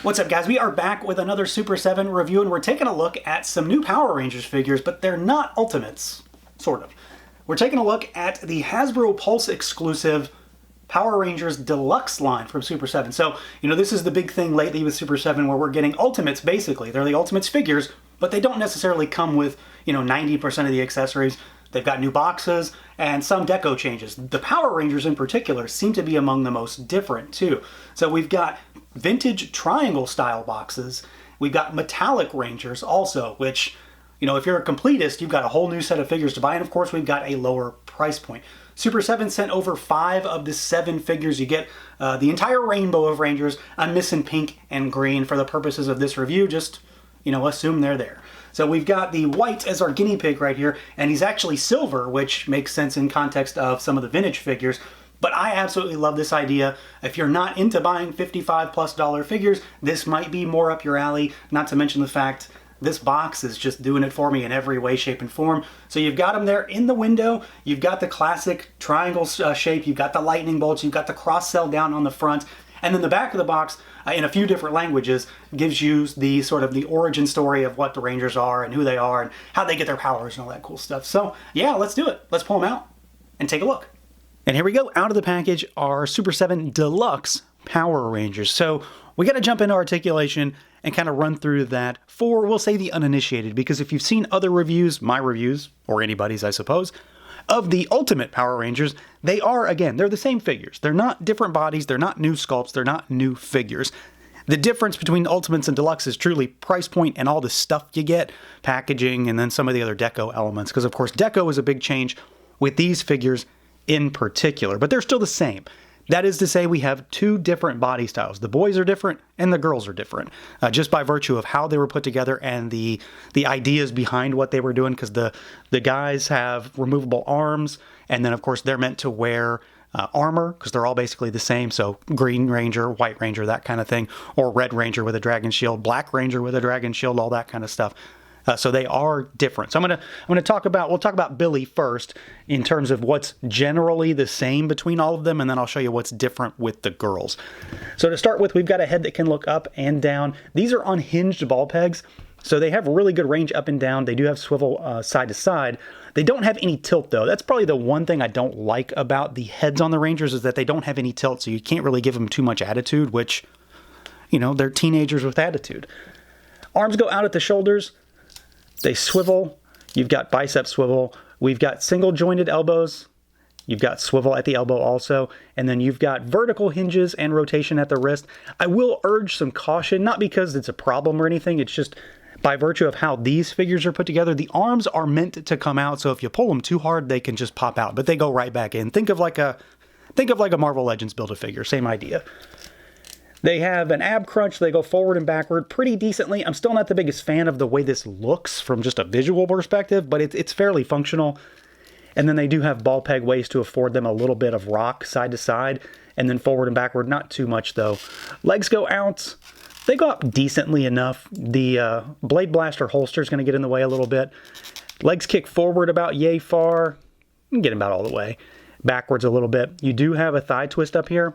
What's up, guys? We are back with another Super 7 review, and we're taking a look at some new Power Rangers figures, but they're not Ultimates, sort of. We're taking a look at the Hasbro Pulse exclusive Power Rangers Deluxe line from Super 7. So, this is the big thing lately with Super 7 where we're getting Ultimates, basically. They're the Ultimates figures, but they don't necessarily come with, 90% of the accessories. They've got new boxes and some deco changes. The Power Rangers in particular seem to be among the most different too. So we've got vintage triangle style boxes. We've got metallic Rangers also, which, if you're a completist, you've got a whole new set of figures to buy. And of course, we've got a lower price point. Super 7 sent over 5 of the 7 figures. You get the entire rainbow of Rangers. I'm missing pink and green for the purposes of this review. Just, assume they're there. So we've got the white as our guinea pig right here, and he's actually silver, which makes sense in context of some of the vintage figures. But I absolutely love this idea. If you're not into buying $55+ figures, this might be more up your alley, not to mention the fact this box is just doing it for me in every way, shape, and form. So you've got them there in the window, you've got the classic triangle shape, you've got the lightning bolts, you've got the cross cell down on the front, and then the back of the box, in a few different languages, gives you the sort of the origin story of what the Rangers are and who they are and how they get their powers and all that cool stuff. So yeah, let's do it. Let's pull them out and take a look. And here we go. Out of the package are Super 7 Deluxe Power Rangers. So we got to jump into articulation and kind of run through that for, we'll say, the uninitiated, because if you've seen other reviews, my reviews, or anybody's, I suppose, of the Ultimate Power Rangers, they are, again, they're the same figures. They're not different bodies, they're not new sculpts, they're not new figures. The difference between Ultimates and Deluxe is truly price point and all the stuff you get, packaging, and then some of the other deco elements, because of course deco is a big change with these figures in particular, but they're still the same. That is to say, we have 2 different body styles. The boys are different and the girls are different, just by virtue of how they were put together and the ideas behind what they were doing, because the guys have removable arms, and then of course they're meant to wear armor, because they're all basically the same. So Green Ranger, White Ranger, that kind of thing, or Red Ranger with a dragon shield, Black Ranger with a dragon shield, all that kind of stuff. So they are different. So we'll talk about Billy first in terms of what's generally the same between all of them, and then I'll show you what's different with the girls. So to start with, we've got a head that can look up and down. These are unhinged ball pegs, so they have really good range up and down. They do have swivel side to side. They don't have any tilt though. That's probably the one thing I don't like about the heads on the Rangers, is that they don't have any tilt, so you can't really give them too much attitude, which, they're teenagers with attitude. Arms go out at the shoulders. They swivel. You've got bicep swivel. We've got single jointed elbows. You've got swivel at the elbow also. And then you've got vertical hinges and rotation at the wrist. I will urge some caution, not because it's a problem or anything. It's just by virtue of how these figures are put together. The arms are meant to come out, so if you pull them too hard, they can just pop out, but they go right back in. Think of like a Marvel Legends Build-A-Figure, same idea. They have an ab crunch. They go forward and backward pretty decently. I'm still not the biggest fan of the way this looks from just a visual perspective, but it's fairly functional. And then they do have ball peg waist to afford them a little bit of rock side to side, and then forward and backward, not too much though. Legs go out. They go up decently enough. The Blade Blaster holster is going to get in the way a little bit. Legs kick forward about yay far. You can get about all the way. Backwards a little bit. You do have a thigh twist up here.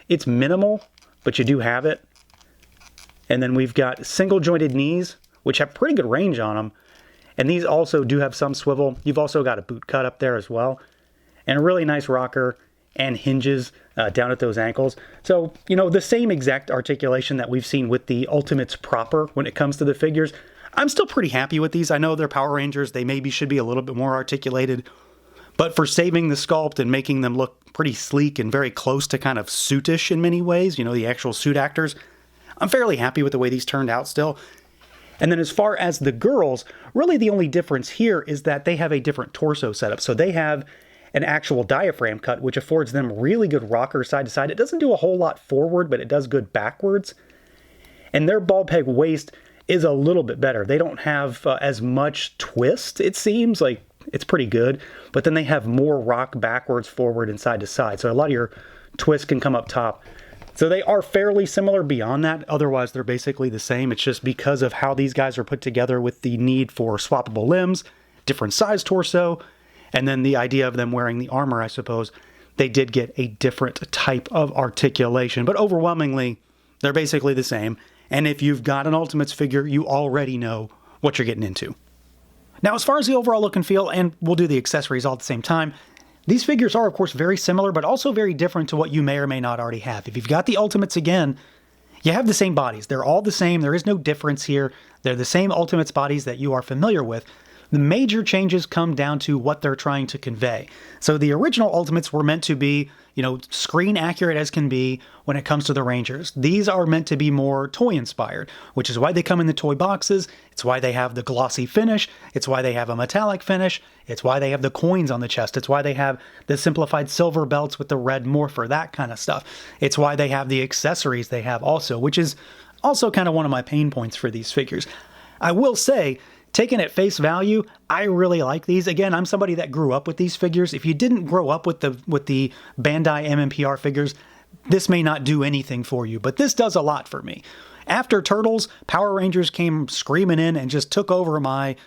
It's minimal, but you do have it. And then we've got single jointed knees, which have pretty good range on them. And these also do have some swivel. You've also got a boot cut up there as well. And a really nice rocker and hinges down at those ankles. So, the same exact articulation that we've seen with the Ultimates proper when it comes to the figures. I'm still pretty happy with these. I know they're Power Rangers. They maybe should be a little bit more articulated. But for saving the sculpt and making them look pretty sleek and very close to kind of suitish in many ways, the actual suit actors, I'm fairly happy with the way these turned out still. And then as far as the girls, really the only difference here is that they have a different torso setup. So they have an actual diaphragm cut, which affords them really good rocker side to side. It doesn't do a whole lot forward, but it does good backwards. And their ball peg waist is a little bit better. They don't have as much twist, it seems. Like, it's pretty good. But then they have more rock backwards, forward, and side to side. So a lot of your twists can come up top. So they are fairly similar beyond that. Otherwise, they're basically the same. It's just because of how these guys are put together with the need for swappable limbs, different size torso, and then the idea of them wearing the armor, I suppose, they did get a different type of articulation. But overwhelmingly, they're basically the same. And if you've got an Ultimates figure, you already know what you're getting into. Now, as far as the overall look and feel, and we'll do the accessories all at the same time, these figures are, of course, very similar, but also very different to what you may or may not already have. If you've got the Ultimates again, you have the same bodies. They're all the same. There is no difference here. They're the same Ultimates bodies that you are familiar with. The major changes come down to what they're trying to convey. So the original Ultimates were meant to be, screen accurate as can be when it comes to the Rangers. These are meant to be more toy inspired, which is why they come in the toy boxes. It's why they have the glossy finish. It's why they have a metallic finish. It's why they have the coins on the chest. It's why they have the simplified silver belts with the red morpher, that kind of stuff. It's why they have the accessories they have also, which is also kind of one of my pain points for these figures. I will say, taken at face value, I really like these. Again, I'm somebody that grew up with these figures. If you didn't grow up with the Bandai MMPR figures, this may not do anything for you, but this does a lot for me. After Turtles, Power Rangers came screaming in and just took over my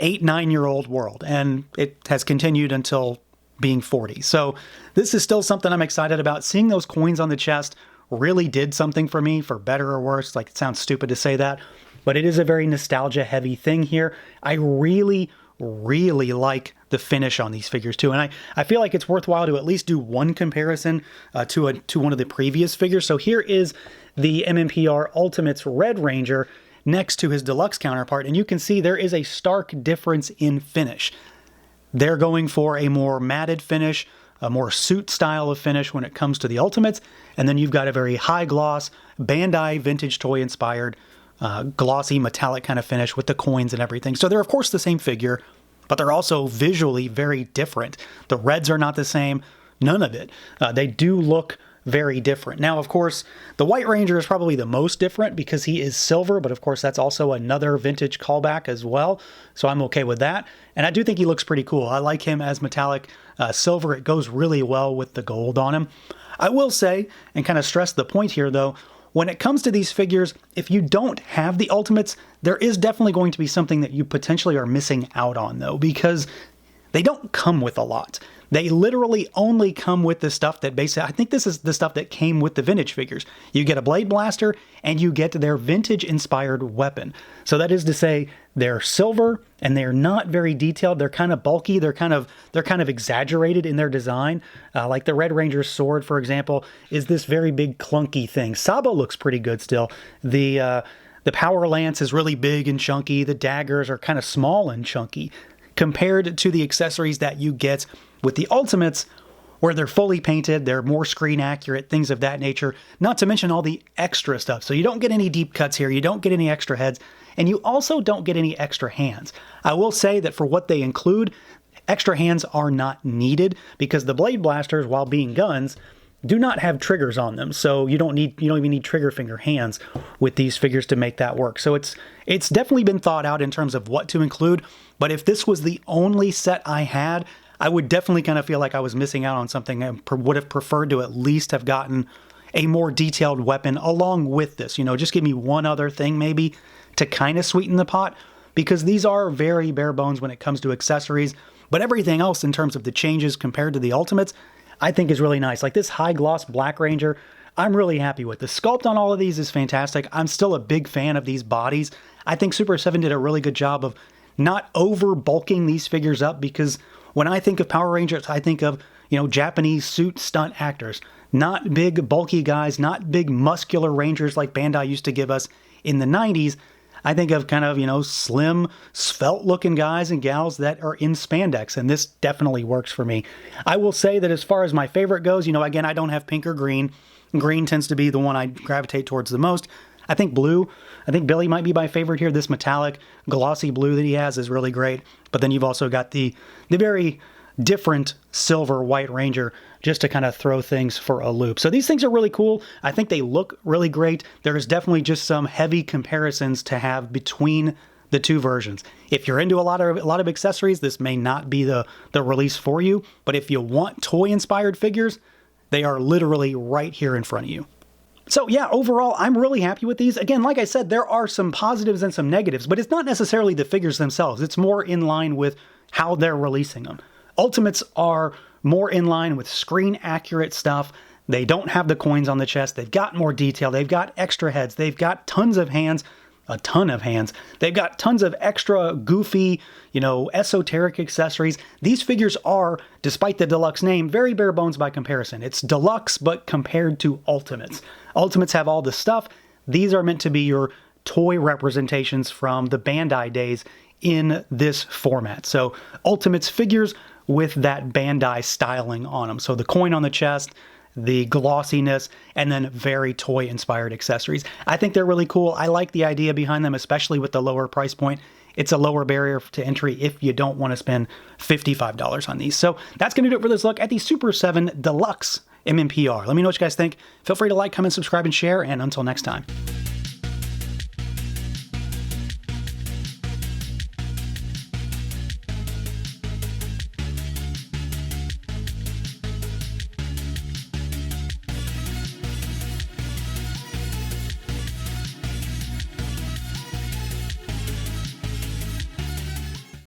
8-9-year-old world, and it has continued until being 40. So this is still something I'm excited about. Seeing those coins on the chest really did something for me, for better or worse. Like, it sounds stupid to say that, but it is a very nostalgia-heavy thing here. I really, really like the finish on these figures too, and I feel like it's worthwhile to at least do one comparison to one of the previous figures. So here is the MMPR Ultimates Red Ranger next to his deluxe counterpart, and you can see there is a stark difference in finish. They're going for a more matted finish, a more suit style of finish when it comes to the Ultimates, and then you've got a very high gloss, Bandai vintage toy inspired glossy metallic kind of finish with the coins and everything. So they're of course the same figure, but they're also visually very different. The reds are not the same, none of it. They do look very different. Now, of course, the White Ranger is probably the most different because he is silver, but of course that's also another vintage callback as well, so I'm okay with that. And I do think he looks pretty cool. I like him as metallic silver. It goes really well with the gold on him. I will say, and kind of stress the point here though, when it comes to these figures, if you don't have the Ultimates, there is definitely going to be something that you potentially are missing out on though, because they don't come with a lot. They literally only come with the stuff that basically, I think this is the stuff that came with the vintage figures. You get a blade blaster and you get their vintage inspired weapon. So that is to say, they're silver and they're not very detailed. They're kind of bulky. They're kind of exaggerated in their design. Like the Red Ranger's sword, for example, is this very big clunky thing. Sabo looks pretty good still. The Power Lance is really big and chunky. The daggers are kind of small and chunky compared to the accessories that you get with the Ultimates, where they're fully painted, they're more screen accurate, things of that nature, not to mention all the extra stuff. So you don't get any deep cuts here, you don't get any extra heads, and you also don't get any extra hands. I will say that for what they include, extra hands are not needed because the Blade Blasters, while being guns, do not have triggers on them. So you don't even need trigger finger hands with these figures to make that work. So it's definitely been thought out in terms of what to include, but if this was the only set I had, I would definitely kind of feel like I was missing out on something. I would have preferred to at least have gotten a more detailed weapon along with this. Just give me one other thing maybe to kind of sweeten the pot, because these are very bare bones when it comes to accessories, but everything else in terms of the changes compared to the Ultimates, I think is really nice. Like this high gloss Black Ranger, I'm really happy with. The sculpt on all of these is fantastic. I'm still a big fan of these bodies. I think Super 7 did a really good job of not over bulking these figures up, because when I think of Power Rangers, I think of, Japanese suit stunt actors. Not big, bulky guys, not big, muscular Rangers like Bandai used to give us in the 90s. I think of kind of, slim, svelte-looking guys and gals that are in spandex, and this definitely works for me. I will say that as far as my favorite goes, again, I don't have pink or green. Green tends to be the one I gravitate towards the most. I think blue. I think Billy might be my favorite here. This metallic, glossy blue that he has is really great. But then you've also got the very different silver White Ranger just to kind of throw things for a loop. So these things are really cool. I think they look really great. There is definitely just some heavy comparisons to have between the two versions. If you're into a lot of accessories, this may not be the release for you. But if you want toy-inspired figures, they are literally right here in front of you. So yeah, overall, I'm really happy with these. Again, like I said, there are some positives and some negatives, but it's not necessarily the figures themselves. It's more in line with how they're releasing them. Ultimates are more in line with screen accurate stuff. They don't have the coins on the chest. They've got more detail. They've got extra heads. They've got tons of hands. A ton of hands. They've got tons of extra goofy, esoteric accessories. These figures are, despite the deluxe name, very bare bones by comparison. It's deluxe, but compared to Ultimates. Ultimates have all the stuff. These are meant to be your toy representations from the Bandai days in this format. So Ultimates figures with that Bandai styling on them. So the coin on the chest, the glossiness, and then very toy-inspired accessories. I think they're really cool. I like the idea behind them, especially with the lower price point. It's a lower barrier to entry if you don't want to spend $55 on these. So that's going to do it for this look at the Super 7 Deluxe MMPR. Let me know what you guys think. Feel free to like, comment, subscribe, and share, and until next time.